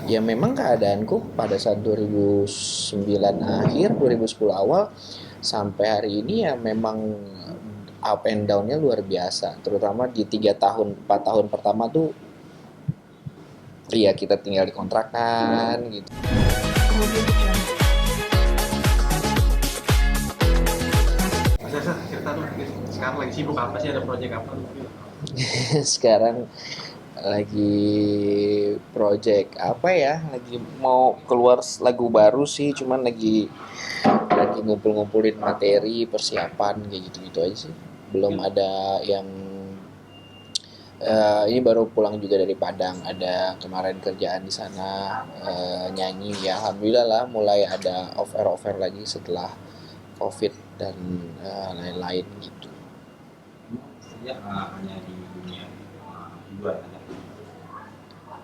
Ya memang keadaanku pada saat 2009 akhir, 2010 awal sampai hari ini ya memang up and down-nya luar biasa. Terutama di 3 tahun, 4 tahun pertama tuh iya kita tinggal di kontrakan gitu. Audio Jungle. Mas Yasa, cerita dong, sekarang lagi sibuk apa sih, ada proyek apa? Sekarang lagi project apa ya? Lagi mau keluar lagu baru sih, cuman lagi ngumpul-ngumpulin materi, persiapan kayak gitu-gitu aja sih. Belum ada yang ini baru pulang juga dari Padang, ada kemarin kerjaan di sana, nyanyi ya. Alhamdulillah lah mulai ada offer-offer lagi setelah COVID dan lain-lain gitu. Saya hanya di dunia hiburan aja.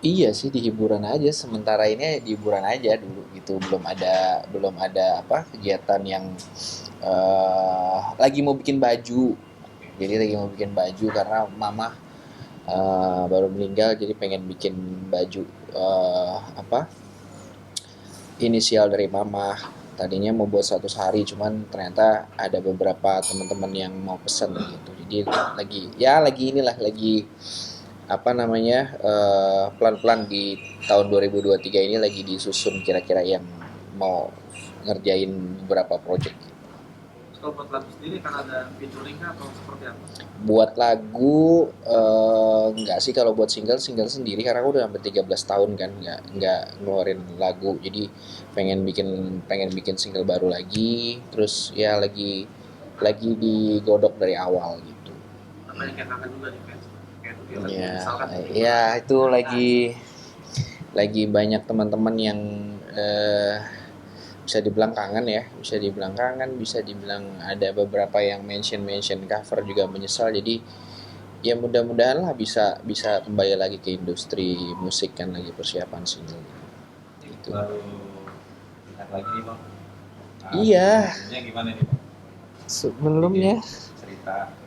Iya sih di hiburan aja sementara ini di hiburan aja dulu gitu belum ada apa kegiatan yang lagi mau bikin baju jadi lagi mau bikin baju karena mama baru meninggal jadi pengen bikin baju apa inisial dari mama tadinya mau buat 100 hari cuman ternyata ada beberapa teman-teman yang mau pesen gitu jadi lagi inilah lagi apa namanya pelan-pelan di tahun 2023 ini lagi disusun kira-kira yang mau ngerjain beberapa project. Terus kalau buat lagu sendiri kan ada featuring atau seperti apa? Buat lagu enggak sih kalau buat single sendiri karena aku udah hampir 13 tahun kan nggak ngeluarin lagu jadi pengen bikin single baru lagi terus ya lagi digodok dari awal gitu. Banyak yang kangen juga nih fans. Kayak itu dia lagi Ya, misalkan ya itu lagi banyak teman-teman yang eh, bisa dibilang ada beberapa yang mention cover juga menyesal. Jadi ya mudah-mudahan lah bisa bisa kembali lagi ke industri musik kan lagi persiapan single gitu. baru lihat lagi nih bang. Iya, Sebelumnya gimana nih bang? sebelumnya Cerita.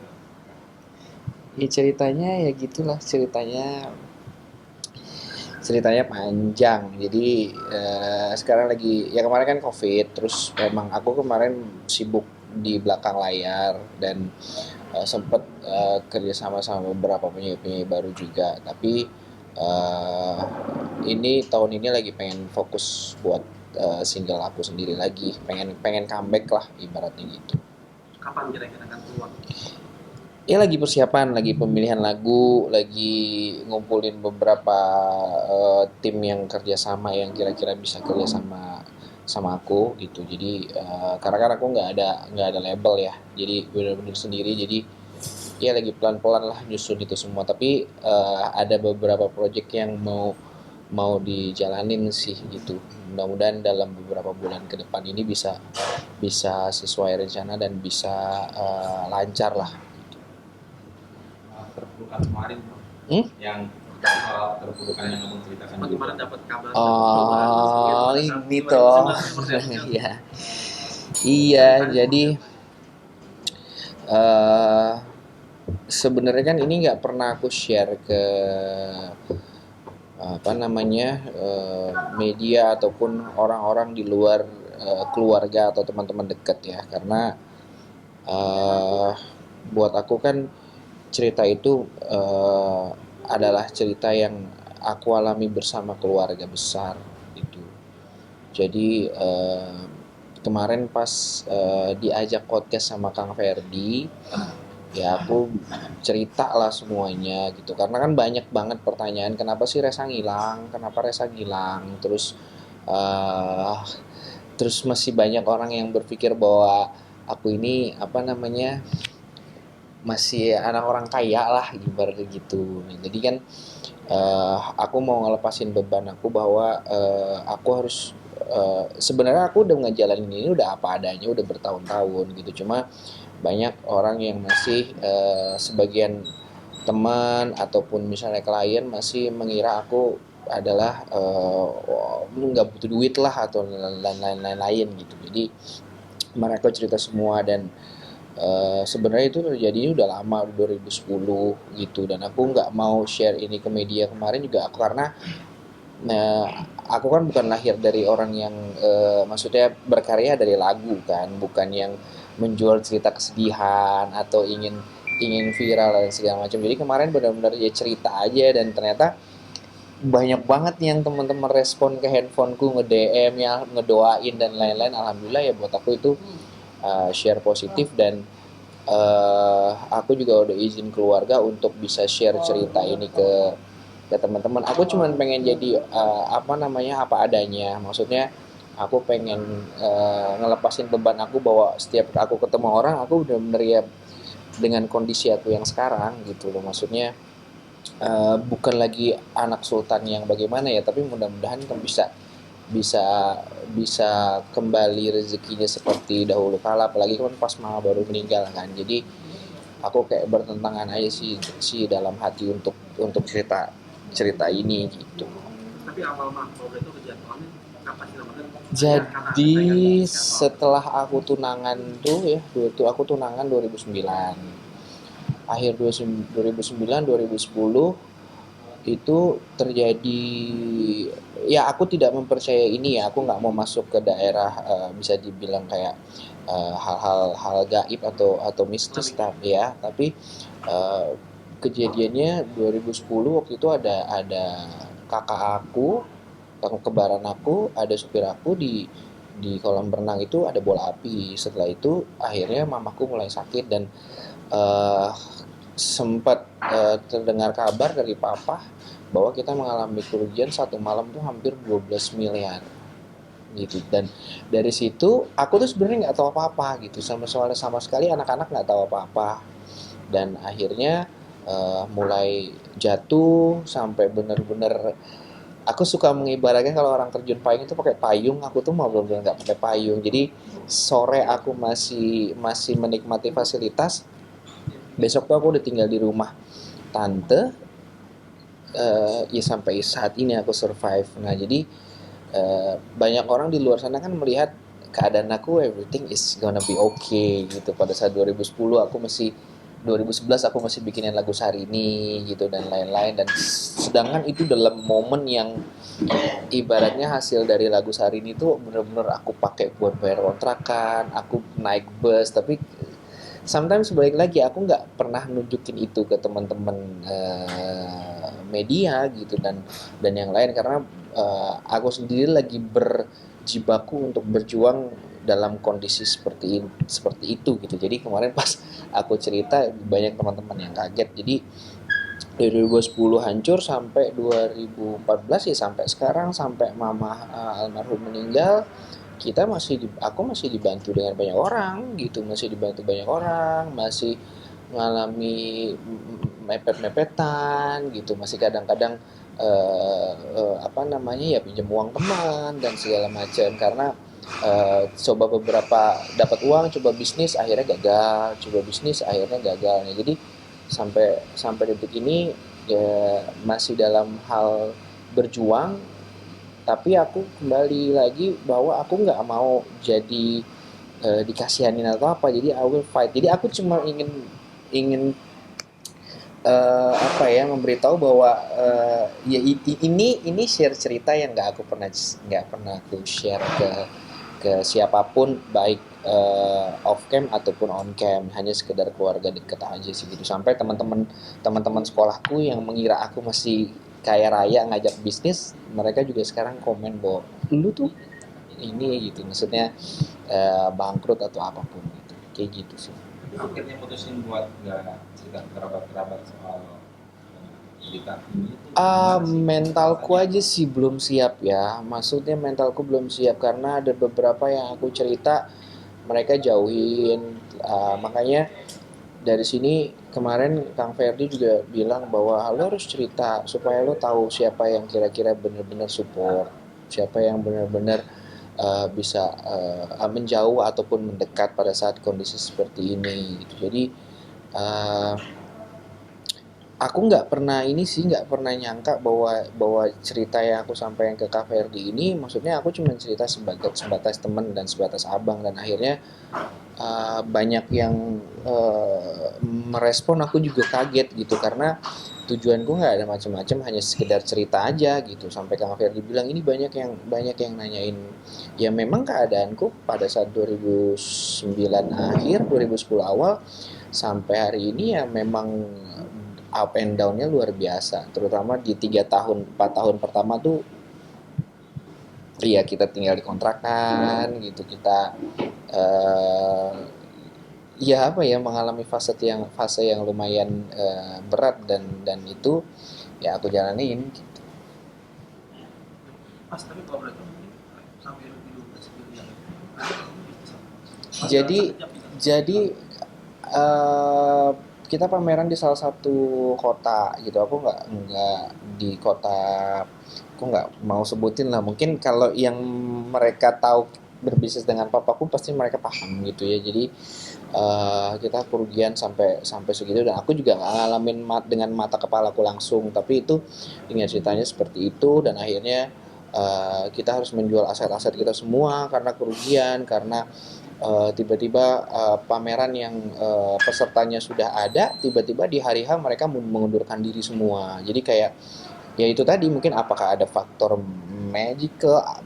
ya ceritanya ya gitulah ceritanya panjang jadi sekarang lagi ya kemarin kan covid terus memang aku kemarin sibuk di belakang layar dan sempet kerja sama beberapa penyanyi baru juga tapi eh, ini tahun ini lagi pengen fokus buat single aku sendiri lagi pengen pengen comeback lah ibaratnya gitu. Kapan kira-kira akan keluar? Ya lagi persiapan, lagi pemilihan lagu, lagi ngumpulin beberapa tim yang kerjasama yang kira-kira bisa kerjasama sama aku gitu. Jadi karena kan aku nggak ada label ya, jadi benar-benar sendiri. Jadi ya lagi pelan-pelan lah nyusun itu semua. Tapi ada beberapa project yang mau mau dijalanin sih gitu. Mudah-mudahan dalam beberapa bulan ke depan ini bisa bisa sesuai rencana dan bisa lancar lah. Terpurukan kemarin bang. Hmm? Yang soal terpurukan yang kamu ceritakan. Bagaimana dapat kabar? Oh, ini toh. Iya. Iya, jadi eh sebenarnya kan ini nggak pernah aku share ke apa namanya media ataupun orang-orang di luar keluarga atau teman-teman dekat ya, karena eh buat aku kan cerita itu adalah cerita yang aku alami bersama keluarga besar itu. Jadi kemarin pas diajak podcast sama Kang Ferdi, ya aku cerita lah semuanya gitu. Karena kan banyak banget pertanyaan, kenapa Resa ngilang, eh, terus masih banyak orang yang berpikir bahwa aku ini apa namanya masih anak orang kaya lah ibarat gitu. Nah, jadi kan aku mau ngelepasin beban aku bahwa aku harus sebenarnya aku udah ngejalanin ini udah apa adanya udah bertahun-tahun gitu cuma banyak orang yang masih sebagian teman ataupun misalnya klien masih mengira aku adalah nggak butuh duit lah atau lain-lain gitu jadi mereka cerita semua dan sebenarnya itu terjadi udah lama 2010 gitu dan aku nggak mau share ini ke media kemarin juga aku karena Nah, aku kan bukan lahir dari orang yang maksudnya berkarya dari lagu kan, bukan yang menjual cerita kesedihan atau ingin ingin viral dan segala macam. Jadi kemarin benar-benar ya cerita aja dan ternyata banyak banget yang teman-teman respon ke handphoneku nge-DM ya, ngedoain dan lain-lain. Alhamdulillah ya buat aku itu share positif dan aku juga udah izin keluarga untuk bisa share cerita ini ke teman-teman. Aku cuman pengen jadi apa namanya apa adanya. Maksudnya aku pengen ngelepasin beban aku bahwa setiap aku ketemu orang aku udah bener ya dengan kondisi aku yang sekarang gitu loh. Maksudnya bukan lagi anak sultan yang bagaimana ya, tapi mudah-mudahan kan bisa bisa bisa kembali rezekinya seperti dahulu kala, apalagi kan pas mama baru meninggal kan. Jadi aku kayak bertentangan aja sih dalam hati untuk cerita cerita ini gitu. Tapi awal mah kalau itu kejatuhannya kapan sih namanya? Jadi setelah aku tunangan tuh ya, aku tunangan 2009. Akhir 2009 2010 itu terjadi ya aku tidak mempercayai ini ya, aku nggak mau masuk ke daerah bisa dibilang kayak hal-hal gaib atau mistis tapi ya tapi eh, kejadiannya 2010 waktu itu ada kakak kembaran aku, ada supir aku di kolam renang itu ada bola api. Setelah itu akhirnya mamaku mulai sakit dan eh, sempat terdengar kabar dari papa bahwa kita mengalami kerugian satu malam tuh hampir 12 miliar gitu. Dan dari situ aku tuh sebenarnya nggak tahu apa-apa gitu, sama sekali anak-anak nggak tahu apa-apa. Dan akhirnya mulai jatuh sampai bener-bener aku suka mengibaratkan kalau orang terjun payung itu pakai payung, aku tuh mau belum nggak pakai payung. Jadi sore aku masih menikmati fasilitas, besok tuh aku udah tinggal di rumah tante, ya sampai saat ini aku survive. Nah jadi banyak orang di luar sana kan melihat keadaan aku everything is gonna be okay gitu. Pada saat 2010 aku masih 2011 aku masih bikinin lagu Syahrini gitu dan lain-lain, dan sedangkan itu dalam momen yang ibaratnya hasil dari lagu Syahrini itu bener-bener aku pakai buat bayar kontrakan, aku naik bus, tapi sometimes balik lagi aku nggak pernah nunjukin itu ke teman-teman media gitu dan yang lain karena aku sendiri lagi berjibaku untuk berjuang dalam kondisi seperti itu gitu. Jadi kemarin pas aku cerita banyak teman-teman yang kaget. Jadi dari 2010 hancur sampai 2014 ya sampai sekarang, sampai mama almarhum meninggal, aku masih dibantu dengan banyak orang gitu, masih dibantu banyak orang, masih mengalami mepet-mepetan gitu, masih kadang-kadang apa namanya ya pinjam uang teman dan segala macam karena coba beberapa dapat uang, coba bisnis akhirnya gagal, coba bisnis akhirnya gagal. Nah, jadi sampai sampai detik ini ya masih dalam hal berjuang, tapi aku kembali lagi bahwa aku nggak mau jadi dikasihanin atau apa, jadi I will fight. Jadi aku cuma ingin ingin apa ya memberitahu bahwa ya ini share cerita yang nggak pernah aku share ke siapapun, baik off cam ataupun on cam, hanya sekedar keluarga deket aja sih gitu. Sampai teman-teman sekolahku yang mengira aku masih kaya raya ngajak bisnis, mereka juga sekarang komen bahwa lu tuh ini gitu, maksudnya bangkrut atau apapun gitu, kayak gitu sih. Akhirnya putusin buat nggak cerita kerabat-kerabat soal cerita ini itu Mentalku aja sih belum siap ya. Maksudnya mentalku belum siap karena ada beberapa yang aku cerita mereka jauhin. Makanya dari sini kemarin Kang Ferdi juga bilang bahwa lo harus cerita supaya lo tahu siapa yang kira-kira benar-benar support, siapa yang benar-benar bisa menjauh ataupun mendekat pada saat kondisi seperti ini gitu. Jadi uh, aku nggak pernah nyangka bahwa bahwa cerita yang aku sampaikan ke Kak Ferdi ini, maksudnya aku cuma cerita sebatas teman dan sebatas abang, dan akhirnya banyak yang merespon. Aku juga kaget gitu karena tujuanku nggak ada macam-macam, hanya sekedar cerita aja gitu. Sampai Kang Ferdi bilang ini banyak yang nanyain. Ya memang keadaanku pada saat 2009 akhir 2010 awal sampai hari ini ya memang up and down-nya luar biasa, terutama di 3 tahun 4 tahun pertama tuh. Iya, kita tinggal di kontrakan gitu, kita eh ya apa ya, mengalami fase yang lumayan berat, dan itu ya aku jalanin. Mas, tapi kalau boleh tahu mungkin sampai lebih 12 miliar Jadi jadi eh kita pameran di salah satu kota gitu. Aku nggak di kota, aku nggak mau sebutin lah. Mungkin kalau yang mereka tahu berbisnis dengan papaku pasti mereka paham gitu ya. Jadi kita kerugian sampai sampai segitu, dan aku juga nggak ngalamin dengan mata kepalaku langsung, tapi itu dengan ceritanya seperti itu. Dan akhirnya kita harus menjual aset-aset kita semua karena kerugian, karena tiba-tiba pameran yang pesertanya sudah ada, tiba-tiba di hari H mereka mengundurkan diri semua. Jadi kayak ya itu tadi, mungkin apakah ada faktor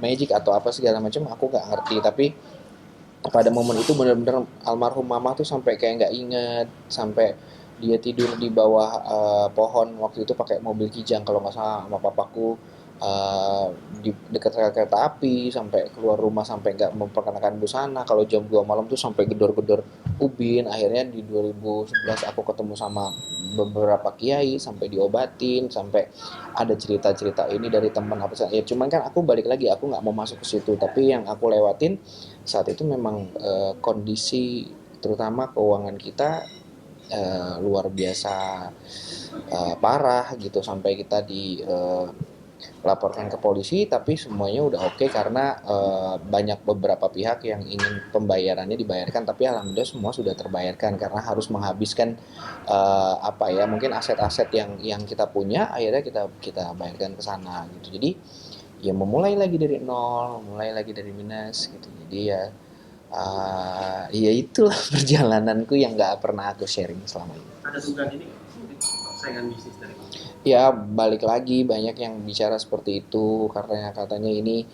magic atau apa segala macam, aku nggak ngerti. Tapi pada momen itu benar-benar almarhum mama tuh sampai kayak nggak inget, sampai dia tidur di bawah pohon waktu itu pakai mobil Kijang kalau nggak salah sama papaku, di dekat rel kereta api, sampai keluar rumah sampai nggak memperkenalkan busana, kalau jam 2 malam tuh sampai gedor-gedor ubin. Akhirnya di 2011 aku ketemu sama beberapa kiai sampai diobatin, sampai ada cerita-cerita ini dari teman apa ya. Cuman kan aku balik lagi, aku nggak mau masuk ke situ, tapi yang aku lewatin saat itu memang kondisi terutama keuangan kita luar biasa parah gitu, sampai kita laporkan ke polisi, tapi semuanya udah oke karena banyak beberapa pihak yang ingin pembayarannya dibayarkan, tapi alhamdulillah semua sudah terbayarkan karena harus menghabiskan apa ya, mungkin aset-aset yang kita punya, akhirnya kita bayarkan ke sana gitu. Jadi ya memulai lagi dari nol, mulai lagi dari minus gitu. Jadi ya ya itulah perjalananku yang nggak pernah aku sharing selama ini. ada dugaan ini saingan bisnis dari kamu? Ya balik lagi, banyak yang bicara seperti itu karena katanya ini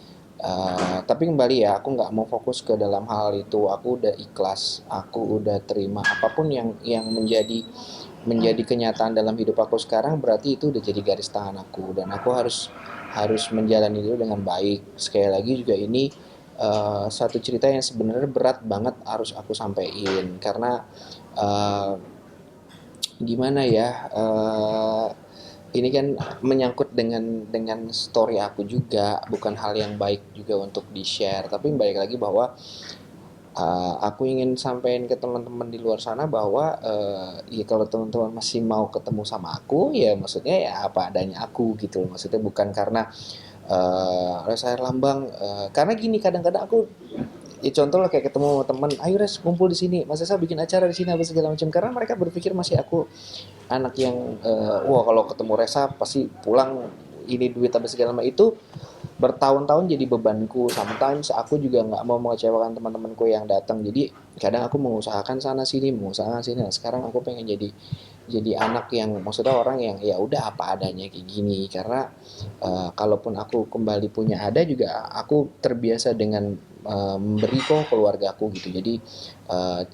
tapi kembali ya, aku nggak mau fokus ke dalam hal itu. Aku udah ikhlas, aku udah terima apapun yang menjadi kenyataan dalam hidup aku sekarang, berarti itu udah jadi garis tangan aku, dan aku harus menjalani itu dengan baik. Sekali lagi juga ini satu cerita yang sebenarnya berat banget harus aku sampaikan, karena uh, gimana ya, ini kan menyangkut dengan story aku juga, bukan hal yang baik juga untuk di-share. Tapi balik lagi bahwa aku ingin sampaikan ke teman-teman di luar sana bahwa ya kalau teman-teman masih mau ketemu sama aku, ya maksudnya ya apa adanya aku gitu. Maksudnya bukan karena Resa Herlambang, karena gini, kadang-kadang aku ya contoh lah kayak ketemu teman, ayo Res kumpul di sini, Mas Esa bikin acara di sini apa segala macam, karena mereka berpikir masih aku anak yang wah kalau ketemu Resa pasti pulang ini duit apa segala macam. Itu bertahun-tahun jadi bebanku. Sometimes aku juga nggak mau mengecewakan teman-temanku yang datang, jadi kadang aku mengusahakan sana sini, mengusahakan sini. Nah, sekarang aku pengen jadi anak yang maksudnya orang yang ya udah apa adanya kayak gini, karena kalaupun aku kembali punya ada juga, aku terbiasa dengan memberi kok keluarga aku gitu. Jadi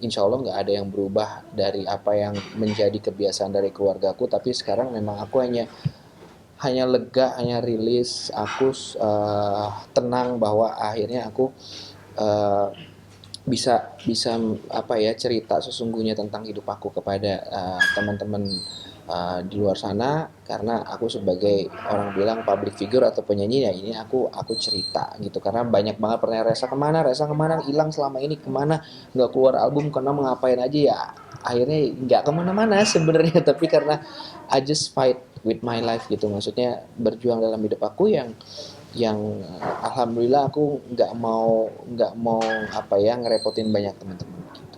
insya Allah nggak ada yang berubah dari apa yang menjadi kebiasaan dari keluarga aku, tapi sekarang memang aku hanya lega, hanya rilis, aku tenang bahwa akhirnya aku uh, bisa bisa apa ya, cerita sesungguhnya tentang hidup aku kepada teman-teman di luar sana, karena aku sebagai orang bilang public figure atau penyanyi, ya ini aku cerita gitu. Karena banyak banget pertanyaan, Resa kemana hilang selama ini, kemana nggak keluar album, karena mengapain aja ya. Akhirnya nggak kemana-mana sebenarnya, tapi karena I just fight with my life gitu, maksudnya berjuang dalam hidup aku yang alhamdulillah aku nggak mau apa ya ngerepotin banyak teman-teman gitu.